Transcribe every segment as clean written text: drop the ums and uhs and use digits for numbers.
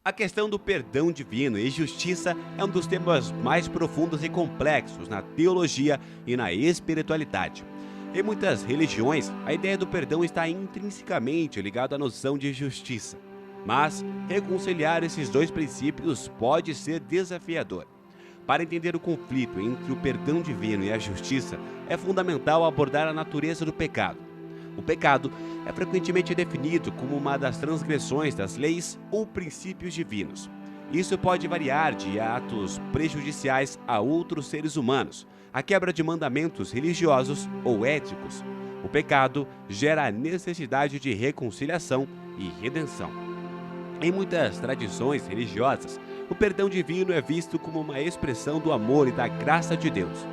A questão do perdão divino e justiça é um dos temas mais profundos e complexos na teologia e na espiritualidade. Em muitas religiões, a ideia do perdão está intrinsecamente ligada à noção de justiça. Mas reconciliar esses dois princípios pode ser desafiador. Para entender o conflito entre o perdão divino e a justiça, é fundamental abordar a natureza do pecado. O pecado é frequentemente definido como uma das transgressões das leis ou princípios divinos. Isso pode variar de atos prejudiciais a outros seres humanos, a quebra de mandamentos religiosos ou éticos. O pecado gera a necessidade de reconciliação e redenção. Em muitas tradições religiosas, o perdão divino é visto como uma expressão do amor e da graça de Deus.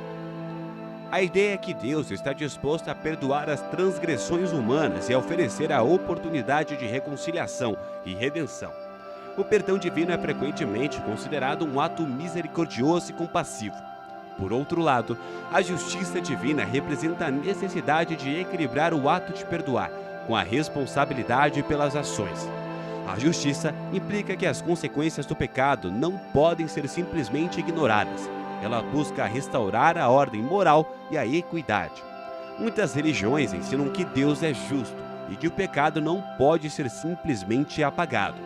A ideia é que Deus está disposto a perdoar as transgressões humanas e a oferecer a oportunidade de reconciliação e redenção. O perdão divino é frequentemente considerado um ato misericordioso e compassivo. Por outro lado, a justiça divina representa a necessidade de equilibrar o ato de perdoar com a responsabilidade pelas ações. A justiça implica que as consequências do pecado não podem ser simplesmente ignoradas. Ela busca restaurar a ordem moral e a equidade. Muitas religiões ensinam que Deus é justo e que o pecado não pode ser simplesmente apagado.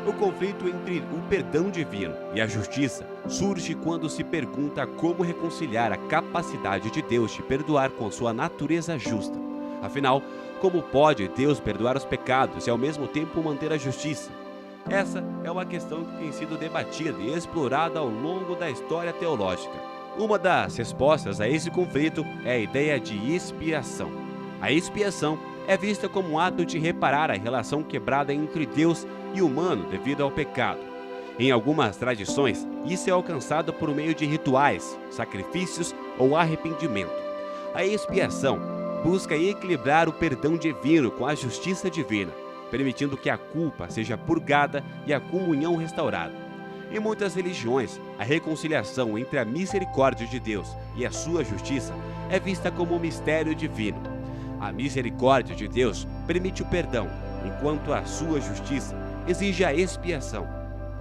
O conflito entre o perdão divino e a justiça surge quando se pergunta como reconciliar a capacidade de Deus de perdoar com sua natureza justa. Afinal, como pode Deus perdoar os pecados e ao mesmo tempo manter a justiça? Essa é uma questão que tem sido debatida e explorada ao longo da história teológica. Uma das respostas a esse conflito é a ideia de expiação. A expiação é vista como um ato de reparar a relação quebrada entre Deus e o humano devido ao pecado. Em algumas tradições, isso é alcançado por meio de rituais, sacrifícios ou arrependimento. A expiação busca equilibrar o perdão divino com a justiça divina, permitindo que a culpa seja purgada e a comunhão restaurada. Em muitas religiões, a reconciliação entre a misericórdia de Deus e a sua justiça é vista como um mistério divino. A misericórdia de Deus permite o perdão, enquanto a sua justiça exige a expiação.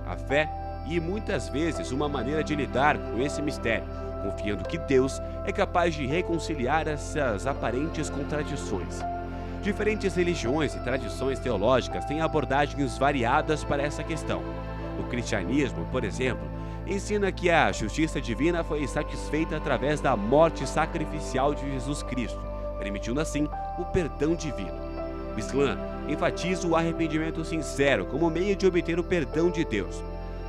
A fé e muitas vezes uma maneira de lidar com esse mistério, confiando que Deus é capaz de reconciliar essas aparentes contradições. Diferentes religiões e tradições teológicas têm abordagens variadas para essa questão. O cristianismo, por exemplo, ensina que a justiça divina foi satisfeita através da morte sacrificial de Jesus Cristo, permitindo assim o perdão divino. O Islã enfatiza o arrependimento sincero como meio de obter o perdão de Deus.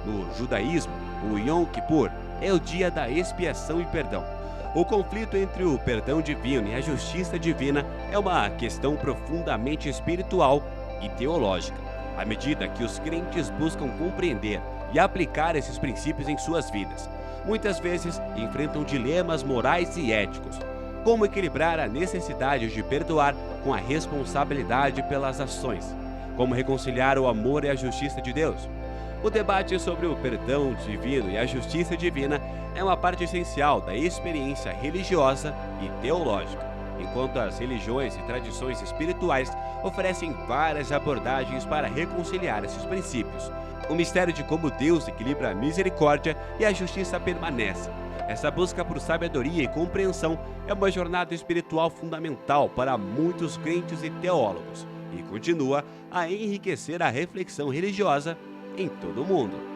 No judaísmo, o Yom Kippur é o dia da expiação e perdão. O conflito entre o perdão divino e a justiça divina é uma questão profundamente espiritual e teológica, à medida que os crentes buscam compreender e aplicar esses princípios em suas vidas. Muitas vezes enfrentam dilemas morais e éticos. Como equilibrar a necessidade de perdoar com a responsabilidade pelas ações? Como reconciliar o amor e a justiça de Deus? O debate sobre o perdão divino e a justiça divina é uma parte essencial da experiência religiosa e teológica, enquanto as religiões e tradições espirituais oferecem várias abordagens para reconciliar esses princípios. O mistério de como Deus equilibra a misericórdia e a justiça permanece. Essa busca por sabedoria e compreensão é uma jornada espiritual fundamental para muitos crentes e teólogos e continua a enriquecer a reflexão religiosa em todo o mundo.